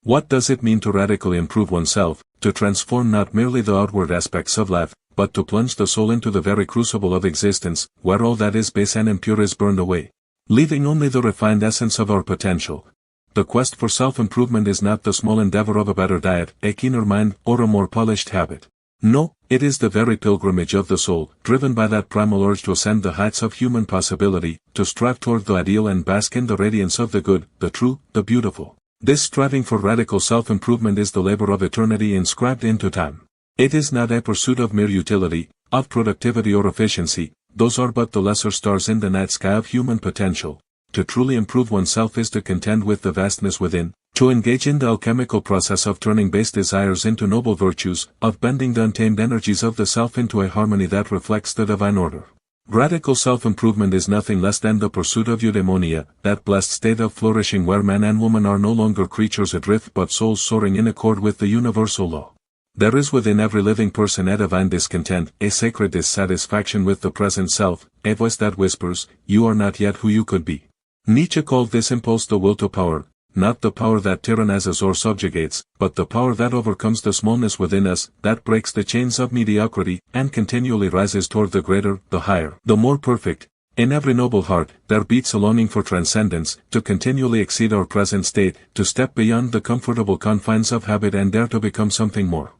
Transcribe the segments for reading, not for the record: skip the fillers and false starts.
What does it mean to radically improve oneself, to transform not merely the outward aspects of life, but to plunge the soul into the very crucible of existence, where all that is base and impure is burned away, leaving only the refined essence of our potential? The quest for self-improvement is not the small endeavor of a better diet, a keener mind, or a more polished habit. No, it is the very pilgrimage of the soul, driven by that primal urge to ascend the heights of human possibility, to strive toward the ideal and bask in the radiance of the good, the true, the beautiful. This striving for radical self-improvement is the labor of eternity inscribed into time. It is not a pursuit of mere utility, of productivity or efficiency, those are but the lesser stars in the night sky of human potential. To truly improve oneself is to contend with the vastness within, to engage in the alchemical process of turning base desires into noble virtues, of bending the untamed energies of the self into a harmony that reflects the divine order. Radical self-improvement is nothing less than the pursuit of eudaimonia, that blessed state of flourishing where man and woman are no longer creatures adrift but souls soaring in accord with the universal law. There is within every living person a divine discontent, a sacred dissatisfaction with the present self, a voice that whispers, "You are not yet who you could be." Nietzsche called this impulse the will to power, not the power that tyrannizes or subjugates, but the power that overcomes the smallness within us, that breaks the chains of mediocrity, and continually rises toward the greater, the higher, the more perfect. In every noble heart, there beats a longing for transcendence, to continually exceed our present state, to step beyond the comfortable confines of habit and dare to become something more.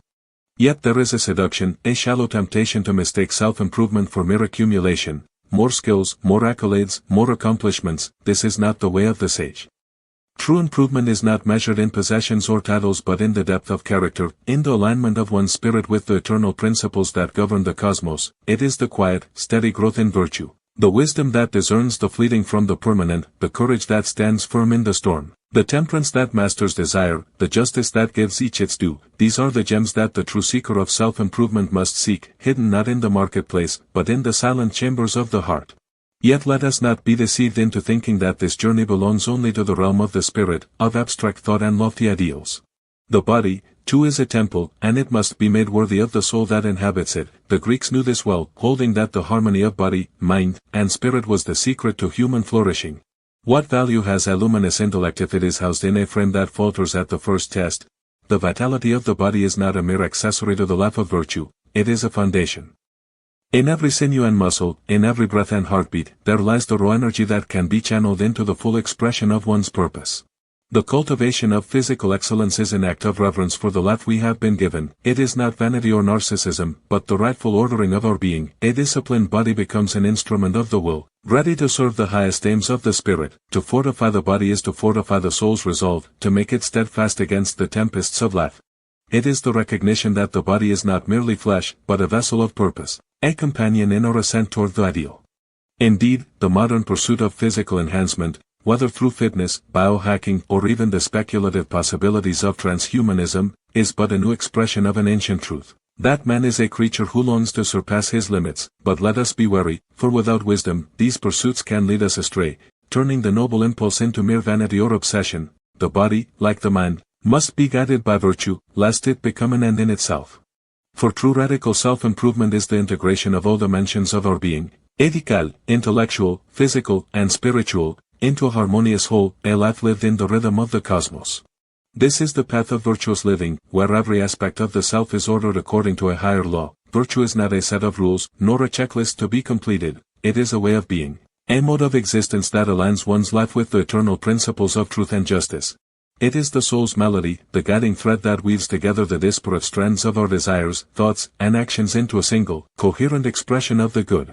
Yet there is a seduction, a shallow temptation to mistake self-improvement for mere accumulation. More skills, more accolades, more accomplishments, this is not the way of the sage. True improvement is not measured in possessions or titles but in the depth of character, in the alignment of one's spirit with the eternal principles that govern the cosmos. It is the quiet, steady growth in virtue, the wisdom that discerns the fleeting from the permanent, the courage that stands firm in the storm, the temperance that masters desire, the justice that gives each its due. These are the gems that the true seeker of self-improvement must seek, hidden not in the marketplace, but in the silent chambers of the heart. Yet let us not be deceived into thinking that this journey belongs only to the realm of the spirit, of abstract thought and lofty ideals. The body, too, is a temple, and it must be made worthy of the soul that inhabits it. The Greeks knew this well, holding that the harmony of body, mind, and spirit was the secret to human flourishing. What value has a luminous intellect if it is housed in a frame that falters at the first test? The vitality of the body is not a mere accessory to the life of virtue, it is a foundation. In every sinew and muscle, in every breath and heartbeat, there lies the raw energy that can be channeled into the full expression of one's purpose. The cultivation of physical excellence is an act of reverence for the life we have been given. It is not vanity or narcissism, but the rightful ordering of our being. A disciplined body becomes an instrument of the will, ready to serve the highest aims of the spirit. To fortify the body is to fortify the soul's resolve, to make it steadfast against the tempests of life. It is the recognition that the body is not merely flesh, but a vessel of purpose, a companion in our ascent toward the ideal. Indeed, the modern pursuit of physical enhancement, whether through fitness, biohacking, or even the speculative possibilities of transhumanism, is but a new expression of an ancient truth. That man is a creature who longs to surpass his limits, but let us be wary, for without wisdom, these pursuits can lead us astray, turning the noble impulse into mere vanity or obsession. The body, like the mind, must be guided by virtue, lest it become an end in itself. For true radical self-improvement is the integration of all dimensions of our being, ethical, intellectual, physical, and spiritual, into a harmonious whole, a life lived in the rhythm of the cosmos. This is the path of virtuous living, where every aspect of the self is ordered according to a higher law. Virtue is not a set of rules, nor a checklist to be completed, it is a way of being, a mode of existence that aligns one's life with the eternal principles of truth and justice. It is the soul's melody, the guiding thread that weaves together the disparate strands of our desires, thoughts, and actions into a single, coherent expression of the good.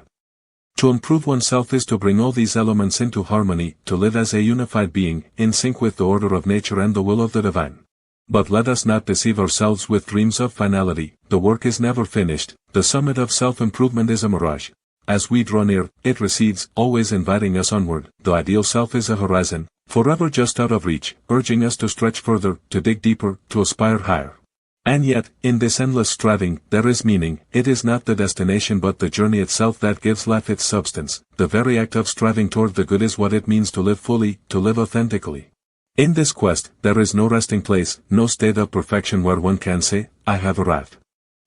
To improve oneself is to bring all these elements into harmony, to live as a unified being, in sync with the order of nature and the will of the divine. But let us not deceive ourselves with dreams of finality. The work is never finished, the summit of self-improvement is a mirage. As we draw near, it recedes, always inviting us onward. The ideal self is a horizon, forever just out of reach, urging us to stretch further, to dig deeper, to aspire higher. And yet, in this endless striving, there is meaning. It is not the destination but the journey itself that gives life its substance. The very act of striving toward the good is what it means to live fully, to live authentically. In this quest, there is no resting place, no state of perfection where one can say, I have arrived.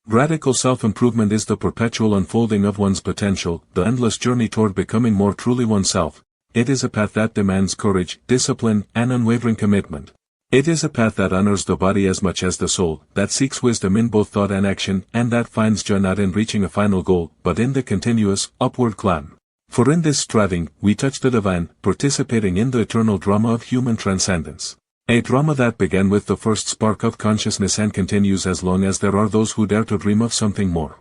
Radical self-improvement is the perpetual unfolding of one's potential, the endless journey toward becoming more truly oneself. It is a path that demands courage, discipline, and unwavering commitment. It is a path that honors the body as much as the soul, that seeks wisdom in both thought and action, and that finds joy not in reaching a final goal, but in the continuous, upward climb. For in this striving, we touch the divine, participating in the eternal drama of human transcendence. A drama that began with the first spark of consciousness and continues as long as there are those who dare to dream of something more.